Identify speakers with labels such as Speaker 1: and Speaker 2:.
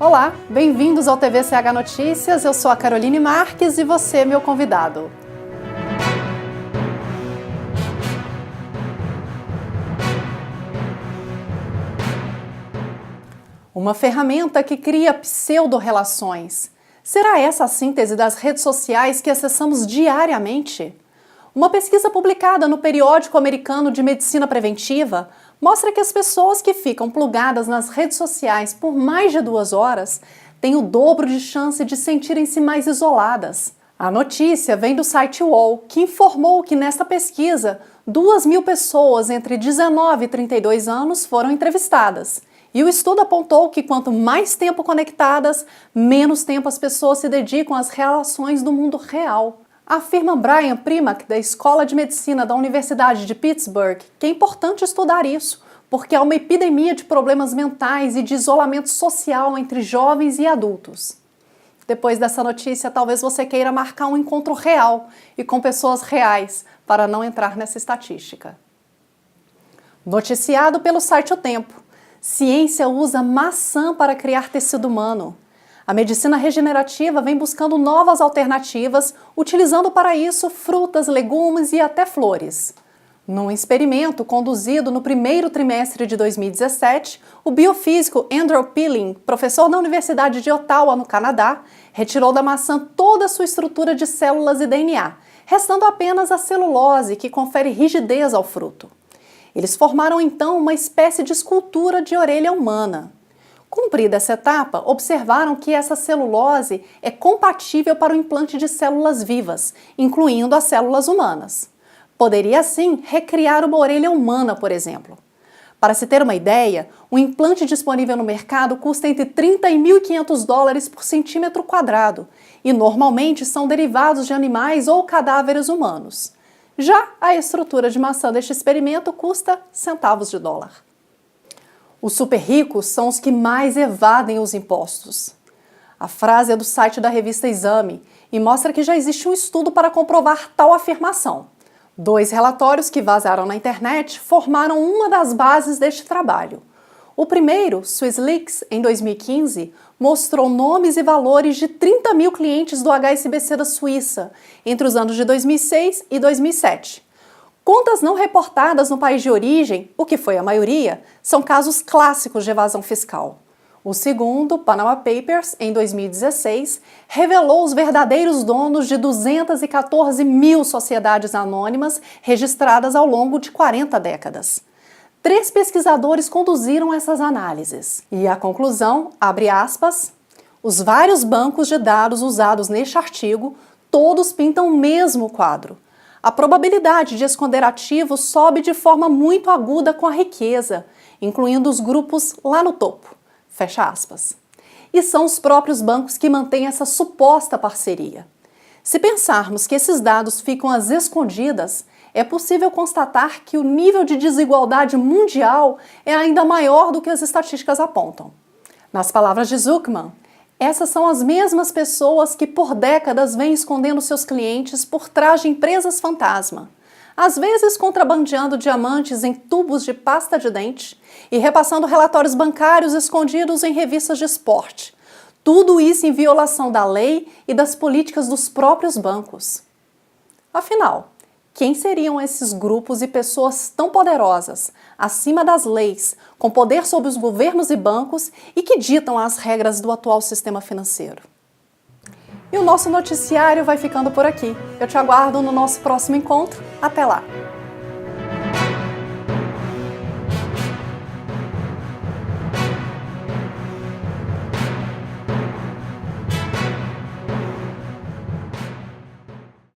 Speaker 1: Olá, bem-vindos ao TVCH Notícias, eu sou a Caroline Marques e você é meu convidado. Uma ferramenta que cria pseudo-relações. Será essa a síntese das redes sociais que acessamos diariamente? Uma pesquisa publicada no periódico americano de medicina preventiva mostra que as pessoas que ficam plugadas nas redes sociais por mais de 2 horas têm o dobro de chance de sentirem-se mais isoladas. A notícia vem do site UOL, que informou que nesta pesquisa 2.000 pessoas entre 19 e 32 anos foram entrevistadas. E o estudo apontou que quanto mais tempo conectadas, menos tempo as pessoas se dedicam às relações do mundo real. Afirma Brian Primack, da Escola de Medicina da Universidade de Pittsburgh, que é importante estudar isso, porque há uma epidemia de problemas mentais e de isolamento social entre jovens e adultos. Depois dessa notícia, talvez você queira marcar um encontro real e com pessoas reais, para não entrar nessa estatística. Noticiado pelo site O Tempo. Ciência usa maçã para criar tecido humano. A medicina regenerativa vem buscando novas alternativas, utilizando para isso frutas, legumes e até flores. Num experimento conduzido no primeiro trimestre de 2017, o biofísico Andrew Pilling, professor da Universidade de Ottawa, no Canadá, retirou da maçã toda a sua estrutura de células e DNA, restando apenas a celulose, que confere rigidez ao fruto. Eles formaram então uma espécie de escultura de orelha humana. Cumprida essa etapa, observaram que essa celulose é compatível para o implante de células vivas, incluindo as células humanas. Poderia assim recriar uma orelha humana, por exemplo. Para se ter uma ideia, o implante disponível no mercado custa entre $30 e $1.500 por centímetro quadrado e normalmente são derivados de animais ou cadáveres humanos. Já a estrutura de maçã deste experimento custa centavos de dólar. Os super ricos são os que mais evadem os impostos. A frase é do site da revista Exame e mostra que já existe um estudo para comprovar tal afirmação. 2 relatórios que vazaram na internet formaram uma das bases deste trabalho. O primeiro, SwissLeaks, em 2015, mostrou nomes e valores de 30.000 clientes do HSBC da Suíça, entre os anos de 2006 e 2007. Contas não reportadas no país de origem, o que foi a maioria, são casos clássicos de evasão fiscal. O segundo, Panama Papers, em 2016, revelou os verdadeiros donos de 214.000 sociedades anônimas registradas ao longo de 40 décadas. 3 pesquisadores conduziram essas análises. E a conclusão, abre aspas, os vários bancos de dados usados neste artigo, todos pintam o mesmo quadro. A probabilidade de esconder ativos sobe de forma muito aguda com a riqueza, incluindo os grupos lá no topo. Fecha aspas. E são os próprios bancos que mantêm essa suposta parceria. Se pensarmos que esses dados ficam às escondidas, é possível constatar que o nível de desigualdade mundial é ainda maior do que as estatísticas apontam. Nas palavras de Zuckman, essas são as mesmas pessoas que por décadas vêm escondendo seus clientes por trás de empresas fantasma, às vezes contrabandeando diamantes em tubos de pasta de dente e repassando relatórios bancários escondidos em revistas de esporte. Tudo isso em violação da lei e das políticas dos próprios bancos. Afinal, quem seriam esses grupos e pessoas tão poderosas, acima das leis, com poder sobre os governos e bancos e que ditam as regras do atual sistema financeiro? E o nosso noticiário vai ficando por aqui. Eu te aguardo no nosso próximo encontro. Até lá!